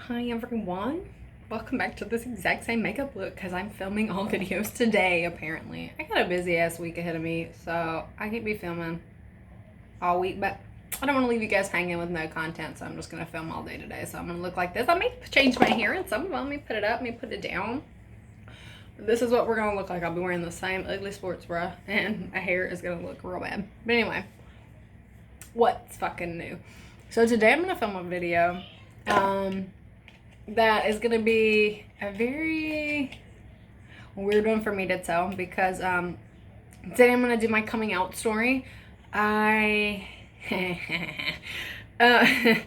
Hi everyone, welcome back to this exact same makeup look because I'm filming all videos today apparently. I got a busy ass week ahead of me, so I can't be filming all week, but I don't want to leave you guys hanging with no content, so I'm just going to film all day today. So I'm going to look like this. I may change my hair and some, let me put it up, let me put it down. This is what we're going to look like. I'll be wearing the same ugly sports bra and my hair is going to look real bad. But anyway, what's fucking new? So today I'm going to film a video that is going to be a very weird one for me to tell because today I'm going to do my coming out story. I I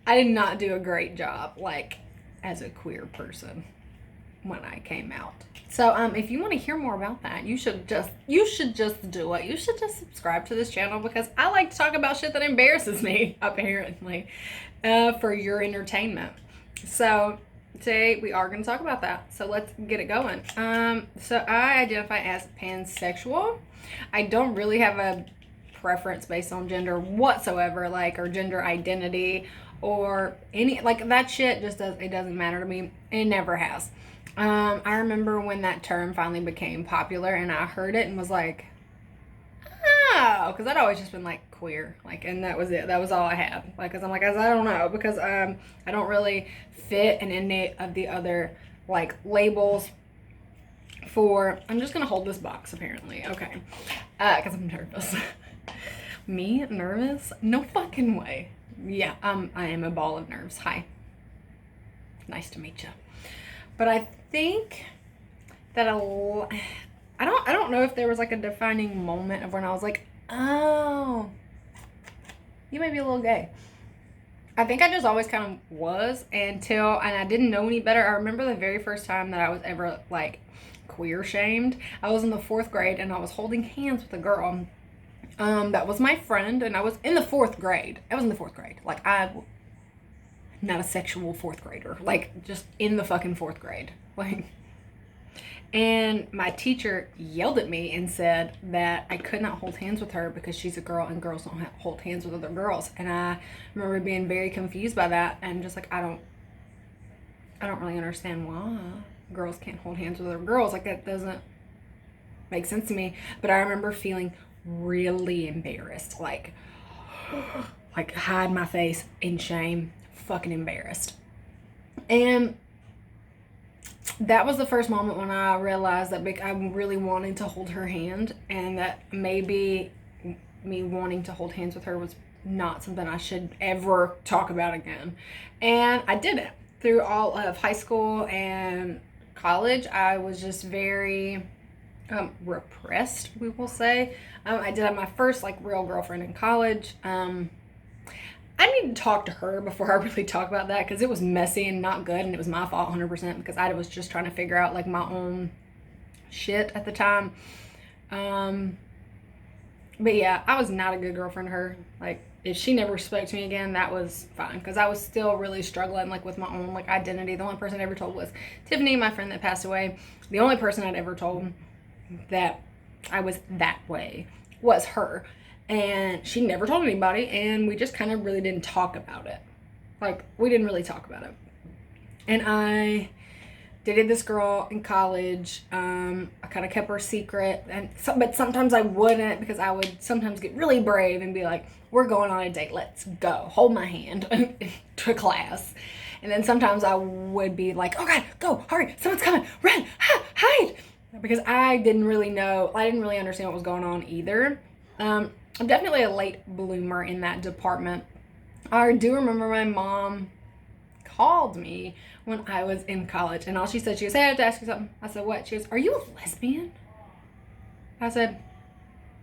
did not do a great job, like, as a queer person when I came out. So if you want to hear more about that, you should just do it. You should just subscribe to this channel because I like to talk about shit that embarrasses me, apparently, for your entertainment. So today we are going to talk about that. So let's get it going. So I identify as pansexual. I don't really have a preference based on gender whatsoever, like, or gender identity or any, like, that shit just doesn't matter to me. It never has. I remember when that term finally became popular and I heard it and was like, oh, because I'd always just been like queer, like, and that was it. That was all I had. Like, because I'm like, I don't know, because I don't really fit in any of the other like labels for. I'm just gonna hold this box apparently, okay? Because I'm nervous. Me nervous? No fucking way. Yeah, I am a ball of nerves. Hi. Nice to meet you. But I think that I don't know if there was like a defining moment of when I was like, oh, you may be a little gay. I think I just always kind of was and I didn't know any better. I remember the very first time that I was ever like queer shamed. I was in the 4th grade and I was holding hands with a girl. That was my friend, and I was in the 4th grade. I was in the 4th grade. Like, not a sexual 4th grader. Like, just in the fucking 4th grade. Like, and my teacher yelled at me and said that I could not hold hands with her because she's a girl and girls don't hold hands with other girls. And I remember being very confused by that and just like, I don't really understand why girls can't hold hands with other girls. Like, that doesn't make sense to me. But I remember feeling really embarrassed, like hide my face in shame, fucking embarrassed. And that was the first moment when I realized that I'm really wanting to hold her hand, and that maybe me wanting to hold hands with her was not something I should ever talk about again. And I did it through all of high school and college. I was just very repressed, we will say. I did have my first like real girlfriend in college. I need to talk to her before I really talk about that because it was messy and not good, and it was my fault 100% because I was just trying to figure out like my own shit at the time. But yeah, I was not a good girlfriend to her. Like, if she never spoke to me again, that was fine because I was still really struggling like with my own like identity. The only person I ever told was Tiffany, my friend that passed away. The only person I'd ever told that I was that way was her, and she never told anybody, and we just kind of really didn't talk about it. Like, we didn't really talk about it. And I dated this girl in college. I kind of kept her secret, but sometimes I wouldn't because I would sometimes get really brave and be like, we're going on a date, let's go, hold my hand to class. And then sometimes I would be like, oh god, go, hurry, someone's coming, run, hide, because I didn't really understand what was going on either. I'm definitely a late bloomer in that department. I do remember my mom called me when I was in college, and all she said, hey, I have to ask you something. I said, what? She goes, are you a lesbian? I said,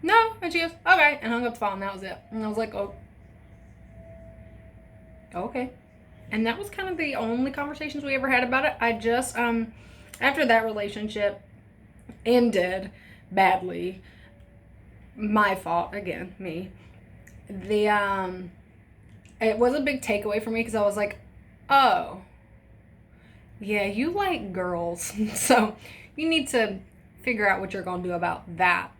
no. And she goes, okay, and hung up the phone, and that was it. And I was like, oh, okay. And that was kind of the only conversations we ever had about it. I just, after that relationship ended badly, my fault again, me, it was a big takeaway for me because I was like, oh yeah, you like girls, so you need to figure out what you're gonna do about that.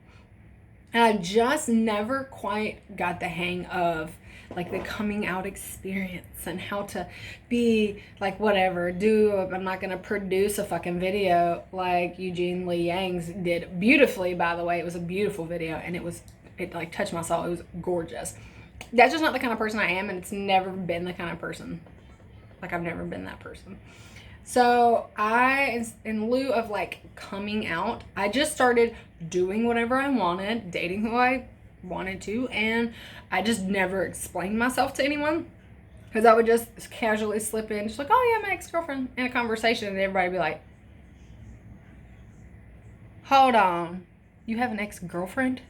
And I just never quite got the hang of like the coming out experience and how to be like whatever. I'm not gonna produce a fucking video like Eugene Lee Yang's did beautifully, by the way. It was a beautiful video, and it like touched my soul. It was gorgeous. That's just not the kind of person I am, and it's never been the kind of person. Like, I've never been that person. So in lieu of like coming out, I just started doing whatever I wanted, dating who I wanted to, and I just never explained myself to anyone, because I would just casually slip in, just like, oh yeah, my ex-girlfriend, in a conversation, and everybody would be like, hold on, you have an ex-girlfriend?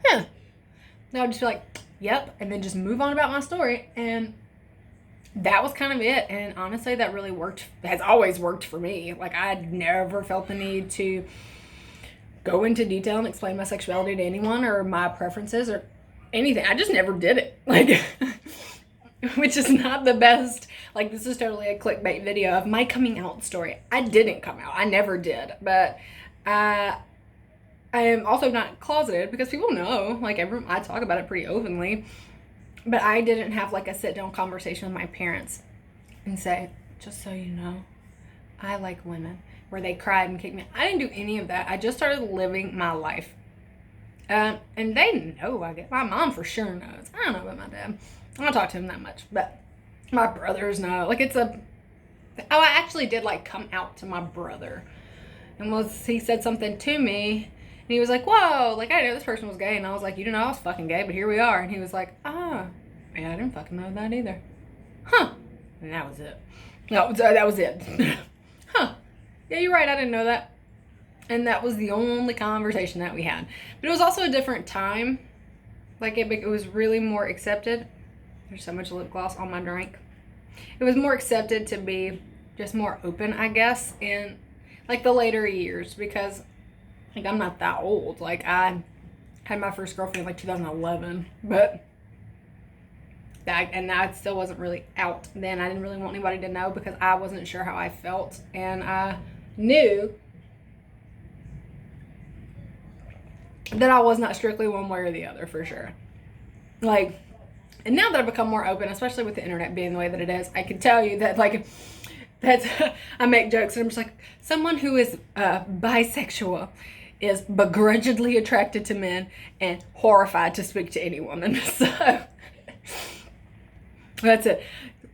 Huh. And I would just be like, yep, and then just move on about my story, and that was kind of it. And honestly, that really has always worked for me. Like, I never felt the need to go into detail and explain my sexuality to anyone or my preferences or anything. I just never did it. Like, which is not the best. Like, this is totally a clickbait video of my coming out story. I didn't come out. I never did. But I am also not closeted, because people know. Like, I talk about it pretty openly. But I didn't have like a sit-down conversation with my parents and say, just so you know, I like women, where they cried and kicked me. I didn't do any of that. I just started living my life. And they know, I guess. My mom for sure knows. I don't know about my dad. I don't talk to him that much. But my brothers know. Like, I actually did like come out to my brother. And he said something to me. And he was like, whoa, like, I didn't know this person was gay. And I was like, you didn't know I was fucking gay, but here we are. And he was like, yeah, I didn't fucking know that either. Huh. And that was it. No, that was it. Huh. Yeah, you're right, I didn't know that. And that was the only conversation that we had. But it was also a different time. Like, it was really more accepted. There's so much lip gloss on my drink. It was more accepted to be just more open, I guess, in, like, the later years, because... like, I'm not that old. Like, I had my first girlfriend in like 2011, but I still wasn't really out then. I didn't really want anybody to know, because I wasn't sure how I felt, and I knew that I was not strictly one way or the other, for sure. Like, and now that I've become more open, especially with the internet being the way that it is, I can tell you that, like, I make jokes, and I'm just like, someone who is bisexual is begrudgingly attracted to men and horrified to speak to any woman. So that's it.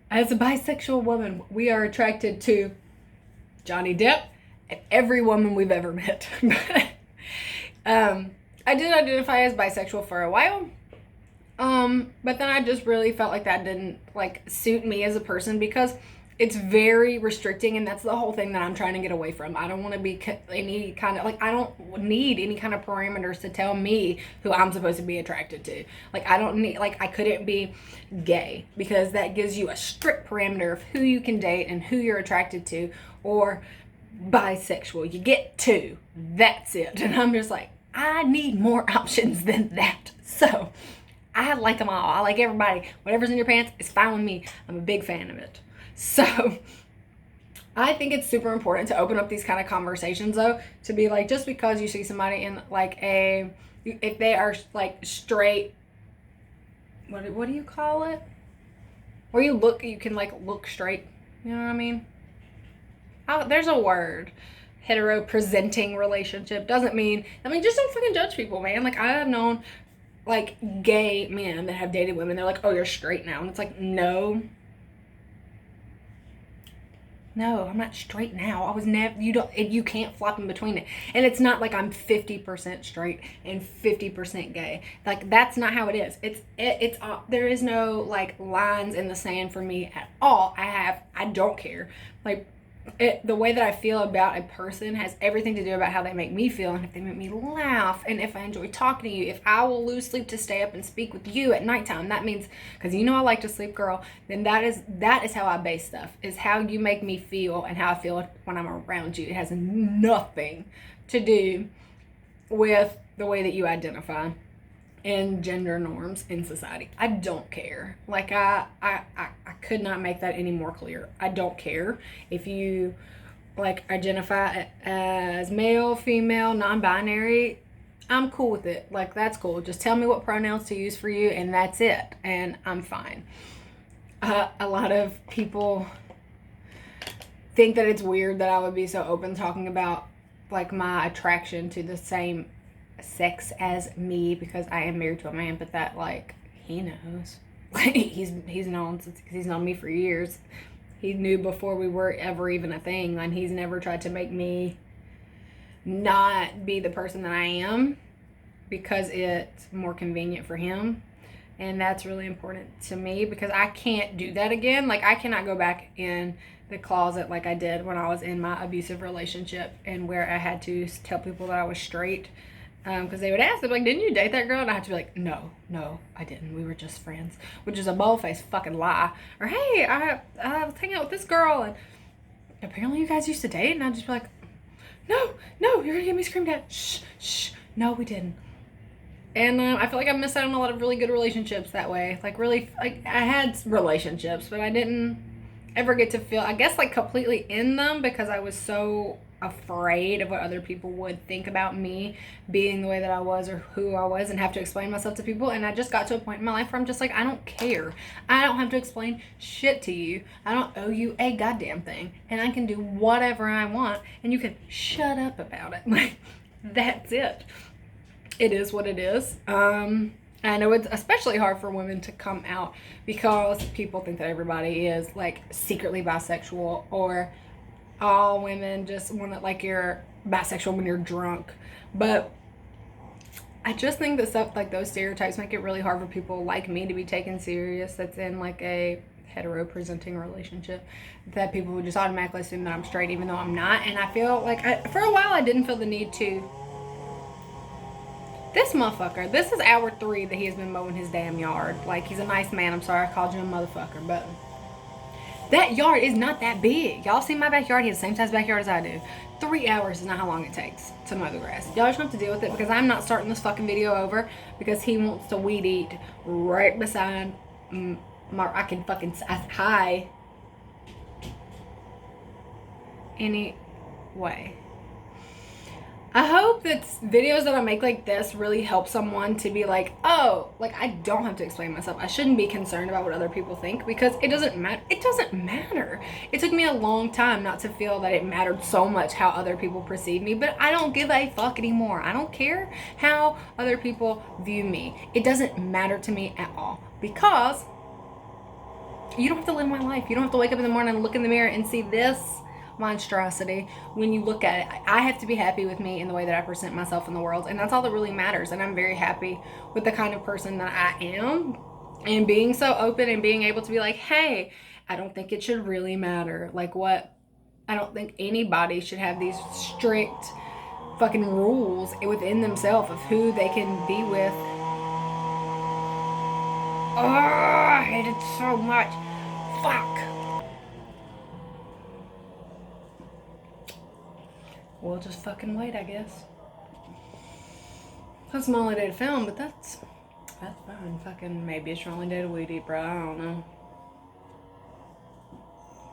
As a bisexual woman, we are attracted to Johnny Depp and every woman we've ever met. I did identify as bisexual for a while, but then I just really felt like that didn't like suit me as a person, because it's very restricting, and that's the whole thing that I'm trying to get away from. I don't want to be any kind of, like, I don't need any kind of parameters to tell me who I'm supposed to be attracted to. Like, I don't need, like, I couldn't be gay, because that gives you a strict parameter of who you can date and who you're attracted to, or bisexual. You get two. That's it. And I'm just like, I need more options than that. So, I like them all. I like everybody. Whatever's in your pants is fine with me. I'm a big fan of it. So I think it's super important to open up these kind of conversations, though, to be like, just because you see somebody in like if they are like straight, what do you call it? Where you can like look straight. You know what I mean? There's a word. Hetero presenting relationship doesn't mean, just don't fucking judge people, man. Like, I have known like gay men that have dated women. They're like, oh, you're straight now. And it's like, no, I'm not straight now. I was never, you can't flop in between it. And it's not like I'm 50% straight and 50% gay. Like, that's not how it is. It's there is no like lines in the sand for me at all. I don't care. Like, the way that I feel about a person has everything to do about how they make me feel, and if they make me laugh, and if I enjoy talking to you, if I will lose sleep to stay up and speak with you at nighttime. That means, because you know I like to sleep, girl, then that is how I base stuff, is how you make me feel and how I feel when I'm around you. It has nothing to do with the way that you identify and gender norms in society. I don't care. Like, I could not make that any more clear. I don't care if you like identify as male, female, non-binary. I'm cool with it. Like, that's cool. Just tell me what pronouns to use for you, and that's it. And I'm fine. A lot of people think that it's weird that I would be so open talking about, like, my attraction to the same sex as me, because I am married to a man, but that, like, he knows. he's known since he's known me for years. He knew before we were ever even a thing, and he's never tried to make me not be the person that I am because it's more convenient for him. And that's really important to me, because I can't do that again. Like, I cannot go back in the closet like I did when I was in my abusive relationship, and where I had to tell people that I was straight. Because they would ask, they'd be like, didn't you date that girl? And I had to be like, no, I didn't. We were just friends, which is a bold-faced fucking lie. Or, hey, I was hanging out with this girl, and apparently you guys used to date. And I'd just be like, no, you're going to get me screamed at. Shh, no, we didn't. And I feel like I missed out on a lot of really good relationships that way. Like, really, like, I had relationships, but I didn't ever get to feel, I guess, like, completely in them, because I was so afraid of what other people would think about me being the way that I was, or who I was, and have to explain myself to people. And I just got to a point in my life where I'm just like, I don't care. I don't have to explain shit to you. I don't owe you a goddamn thing. And I can do whatever I want, and you can shut up about it. Like, that's it. It is what it is. I know it's especially hard for women to come out, because people think that everybody is, like, secretly bisexual, or all women just want to, like, you're bisexual when you're drunk. But I just think that stuff like those stereotypes make it really hard for people like me to be taken serious, that's in, like, a hetero presenting relationship, that people would just automatically assume that I'm straight, even though I'm not. And I feel like for a while I didn't feel the need to. This motherfucker, this is hour 3 that he has been mowing his damn yard. Like, he's a nice man. I'm sorry I called you a motherfucker, but that yard is not that big. Y'all see my backyard? He has the same size backyard as I do. 3 hours is not how long it takes to mow the grass. Y'all just have to deal with it, because I'm not starting this fucking video over because he wants to weed eat right beside I can fucking hi anyway. I hope that videos that I make like this really help someone to be like, oh, like, I don't have to explain myself. I shouldn't be concerned about what other people think, because it doesn't matter. It doesn't matter. It took me a long time not to feel that it mattered so much how other people perceive me, but I don't give a fuck anymore. I don't care how other people view me. It doesn't matter to me at all, because you don't have to live my life. You don't have to wake up in the morning and look in the mirror and see this monstrosity. When you look at it, I have to be happy with me in the way that I present myself in the world, and that's all that really matters. And I'm very happy with the kind of person that I am, and being so open and being able to be like, hey, I don't think it should really matter. Like, what? I don't think anybody should have these strict fucking rules within themselves of who they can be with. Oh, I hate it so much. Fuck. We'll just fucking wait, I guess. That's my only day to film, but that's fine. Fucking, maybe it's your only day to weed eat, bro. I don't know.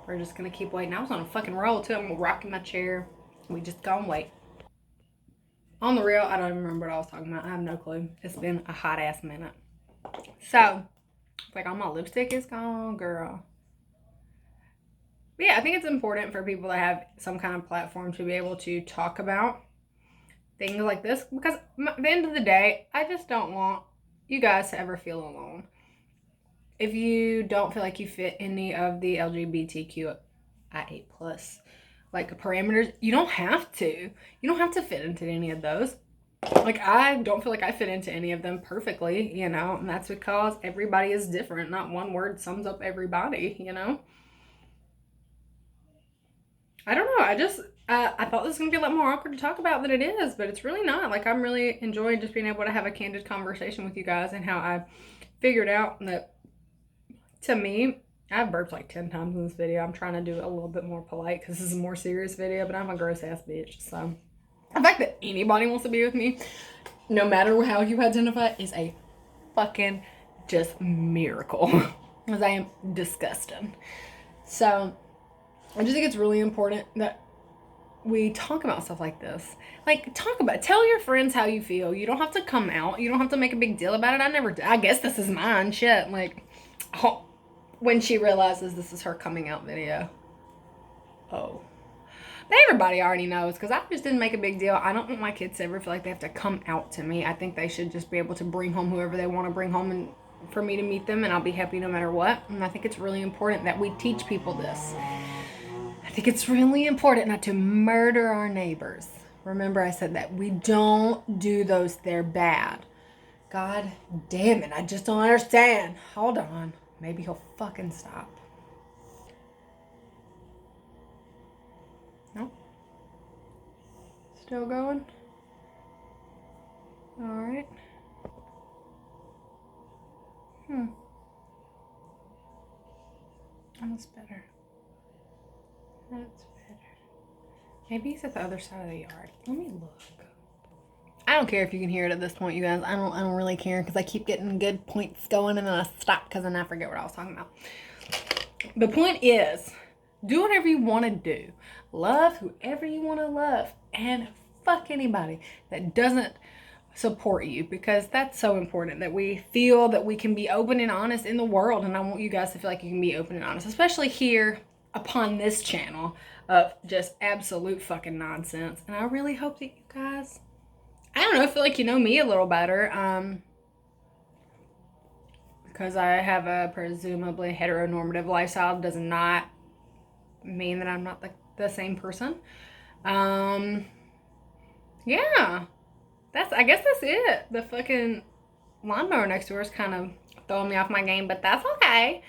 We're just gonna keep waiting. I was on a fucking roll too. I'm rocking my chair. We just gonna wait. On the real, I don't even remember what I was talking about. I have no clue. It's been a hot ass minute. So, it's like all my lipstick is gone, girl. But yeah, I think it's important for people to have some kind of platform to be able to talk about things like this, because at the end of the day, I just don't want you guys to ever feel alone. If you don't feel like you fit any of the LGBTQIA+ like parameters, you don't have to. You don't have to fit into any of those. Like, I don't feel like I fit into any of them perfectly, you know, and that's because everybody is different. Not one word sums up everybody, you know. I don't know. I thought this was going to be a lot more awkward to talk about than it is, but it's really not. Like, I'm really enjoying just being able to have a candid conversation with you guys, and how I figured out that, to me, I've burped like 10 times in this video. I'm trying to do it a little bit more polite because this is a more serious video, but I'm a gross ass bitch. So the fact that anybody wants to be with me, no matter how you identify, is a fucking just miracle. Because I am disgusting. So I just think it's really important that we talk about stuff like this. Like, tell your friends how you feel. You don't have to come out. You don't have to make a big deal about it. I guess this is mine. Shit. Like, oh, when she realizes this is her coming out video. Oh. Everybody already knows, because I just didn't make a big deal. I don't want my kids to ever feel like they have to come out to me. I think they should just be able to bring home whoever they want to bring home, and for me to meet them, and I'll be happy no matter what. And I think it's really important that we teach people this. I think it's really important not to murder our neighbors. Remember I said that. We don't do those. They're bad. God damn it. I just don't understand. Hold on. Maybe he'll fucking stop. No? Still going? Alright. That's better. That's better. Maybe he's at the other side of the yard. Let me look. I don't care if you can hear it at this point, you guys. I don't really care, because I keep getting good points going and then I stop because then I forget what I was talking about. The point is, do whatever you want to do. Love whoever you want to love, and fuck anybody that doesn't support you, because that's so important that we feel that we can be open and honest in the world. And I want you guys to feel like you can be open and honest, especially here upon this channel of just absolute fucking nonsense. And I really hope that you guys, I don't know, feel like you know me a little better, because I have a presumably heteronormative lifestyle does not mean that I'm not the same person. Yeah, I guess that's it. The fucking lawnmower next door is kind of throwing me off my game, but that's okay.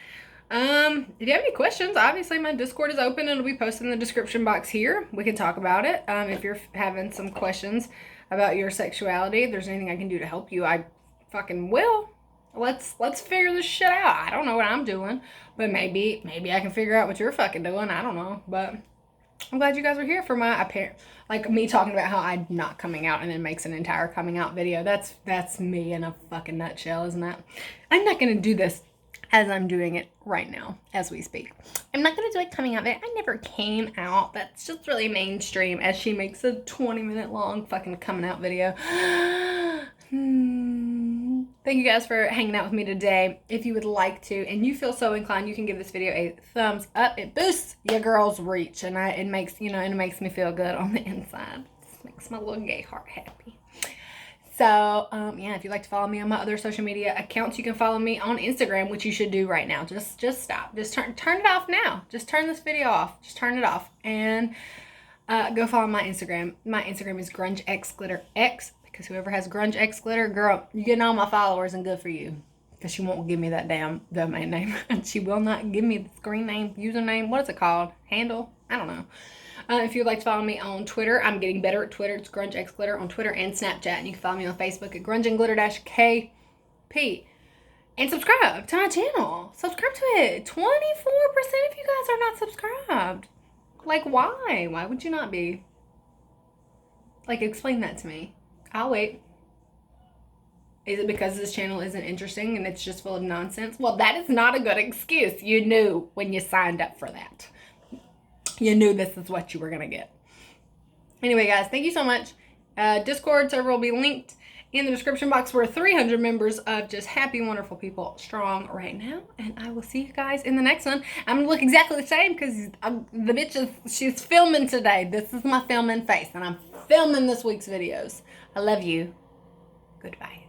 If you have any questions, obviously my Discord is open and it'll be posted in the description box here. We can talk about it. If you're having some questions about your sexuality, if there's anything I can do to help you, I fucking will. Let's figure this shit out. I don't know what I'm doing, but maybe I can figure out what you're fucking doing. I don't know, but I'm glad you guys are here for my like me talking about how I'm not coming out and then makes an entire coming out video. That's me in a fucking nutshell, isn't it? I'm not gonna do this as I'm doing it right now, as we speak. I'm not gonna do a coming out video. I never came out. That's just really mainstream, as she makes a 20-minute long fucking coming out video. Thank you guys for hanging out with me today. If you would like to, and you feel so inclined, you can give this video a thumbs up. It boosts your girl's reach, and it makes me feel good on the inside. It makes my little gay heart happy. So, yeah, if you'd like to follow me on my other social media accounts, you can follow me on Instagram, which you should do right now. Just stop. Just turn it off now. Just turn this video off. Just turn it off, and go follow my Instagram. My Instagram is grungeXglitterX. Because whoever has Grunge X Glitter, girl, you're getting all my followers, and good for you. Because she won't give me that damn domain name. And she will not give me the screen name, username. What is it called? Handle? I don't know. If you'd like to follow me on Twitter, I'm getting better at Twitter. It's Grunge X Glitter on Twitter and Snapchat. And you can follow me on Facebook at Grunge and Glitter-KP. And subscribe to my channel. Subscribe to it. 24% of you guys are not subscribed. Like, why? Why would you not be? Like, explain that to me. I'll wait. Is it because this channel isn't interesting and it's just full of nonsense? Well, that is not a good excuse. You knew when you signed up for that. You knew this is what you were going to get. Anyway, guys, thank you so much. Discord server will be linked in the description box. We're 300 members of just happy, wonderful people strong right now. And I will see you guys in the next one. I'm going to look exactly the same because the bitch she's filming today. This is my filming face, and I'm filming this week's videos. I love you. Goodbye.